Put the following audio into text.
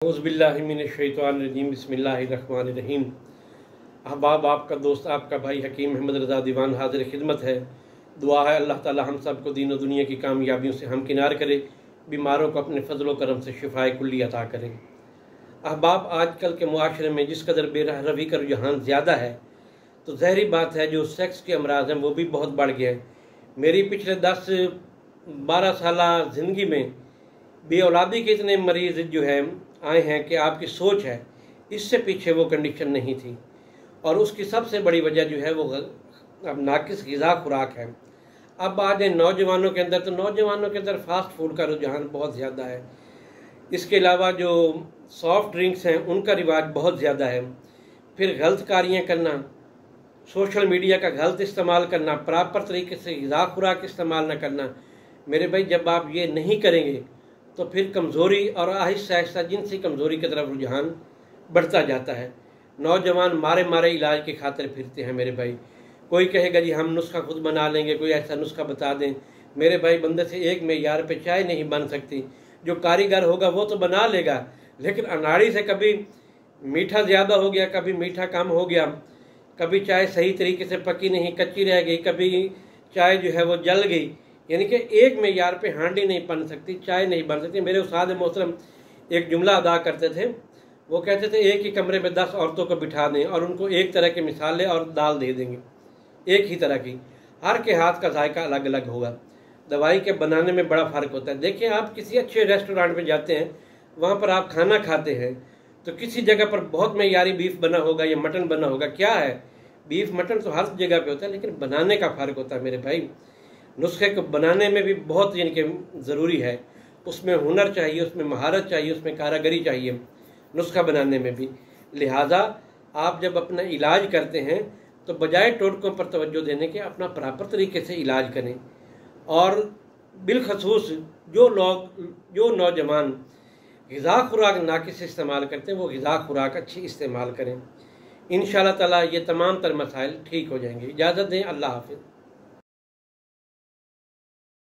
औज़ुबिल्लाहिमिनश्शैतानिर्रजीम बिस्मिल्लाहिर्रहमानिर्रहीम। अहबाब, आपका दोस्त आपका भाई हकीम अहमद रज़ा दीवान हाजिर खिदमत है। दुआ है अल्लाह ताला हम सब को दीन और दुनिया की कामयाबियों से हमकिनार करे, बीमारों को अपने फजल करम से शिफाए कुल्ली अता करे। अहबाब, आजकल के मुआशरे में जिस कदर बेरहरवी का रुझान ज़्यादा है तो ज़हरी बात है जो सेक्स के अमराज हैं वो भी बहुत बढ़ गए हैं। मेरी पिछले 10-12 साल ज़िंदगी में बे औलादी के इतने मरीज़ जो है आए हैं कि आपकी सोच है, इससे पीछे वो कंडीशन नहीं थी। और उसकी सबसे बड़ी वजह जो है वो अब नाकिस ग़िज़ा खुराक है। अब आज नौजवानों के अंदर, तो नौजवानों के अंदर फास्ट फूड का रुझान बहुत ज़्यादा है। इसके अलावा जो सॉफ्ट ड्रिंक्स हैं उनका रिवाज बहुत ज़्यादा है। फिर गलत कारियाँ करना, सोशल मीडिया का गलत इस्तेमाल करना, प्रॉपर तरीके से ग़िज़ा खुराक इस्तेमाल न करना। मेरे भाई, जब आप ये नहीं करेंगे तो फिर कमज़ोरी और आहिस्ता आहिस्ता जिनसी कमज़ोरी की तरफ रुझान बढ़ता जाता है। नौजवान मारे मारे इलाज की खातिर फिरते हैं। मेरे भाई, कोई कहेगा जी हम नुस्खा खुद बना लेंगे, कोई ऐसा नुस्खा बता दें। मेरे भाई, बंदे से एक मेयार पे चाय नहीं बन सकती। जो कारीगर होगा वो तो बना लेगा, लेकिन अनाड़ी से कभी मीठा ज़्यादा हो गया, कभी मीठा कम हो गया, कभी चाय सही तरीके से पकी नहीं, कच्ची रह गई, कभी चाय जो है वो जल गई। यानी कि एक मेयार पे हांडी नहीं बन सकती, चाय नहीं बन सकती। मेरे उस्ताद मोहतरम एक जुमला अदा करते थे, वो कहते थे एक ही कमरे में 10 औरतों को बिठा दें और उनको एक तरह के मिसाले और दाल दे देंगे, एक ही तरह की, हर के हाथ का जायका अलग अलग होगा। दवाई के बनाने में बड़ा फ़र्क होता है। देखिए, आप किसी अच्छे रेस्टोरेंट में जाते हैं, वहाँ पर आप खाना खाते हैं तो किसी जगह पर बहुत मेयारी बीफ बना होगा या मटन बना होगा। क्या है, बीफ मटन तो हर जगह पे होता है, लेकिन बनाने का फ़र्क होता है। मेरे भाई, नुस्खे को बनाने में भी बहुत यानी कि ज़रूरी है, उसमें हुनर चाहिए, उसमें महारत चाहिए, उसमें कारीगरी चाहिए नुस्खा बनाने में भी। लिहाजा आप जब अपना इलाज करते हैं तो बजाय टोटकों पर तवज्जो देने के अपना प्रॉपर तरीके से इलाज करें। और बिलखसूस जो नौजवान ग़िज़ा खुराक नाकिस इस्तेमाल करते हैं वो ग़िज़ा खुराक अच्छी इस्तेमाल करें। इंशाअल्लाह ताला ये तमाम तर मसाइल ठीक हो जाएंगे। इजाज़त दें, अल्लाह हाफ़िज़।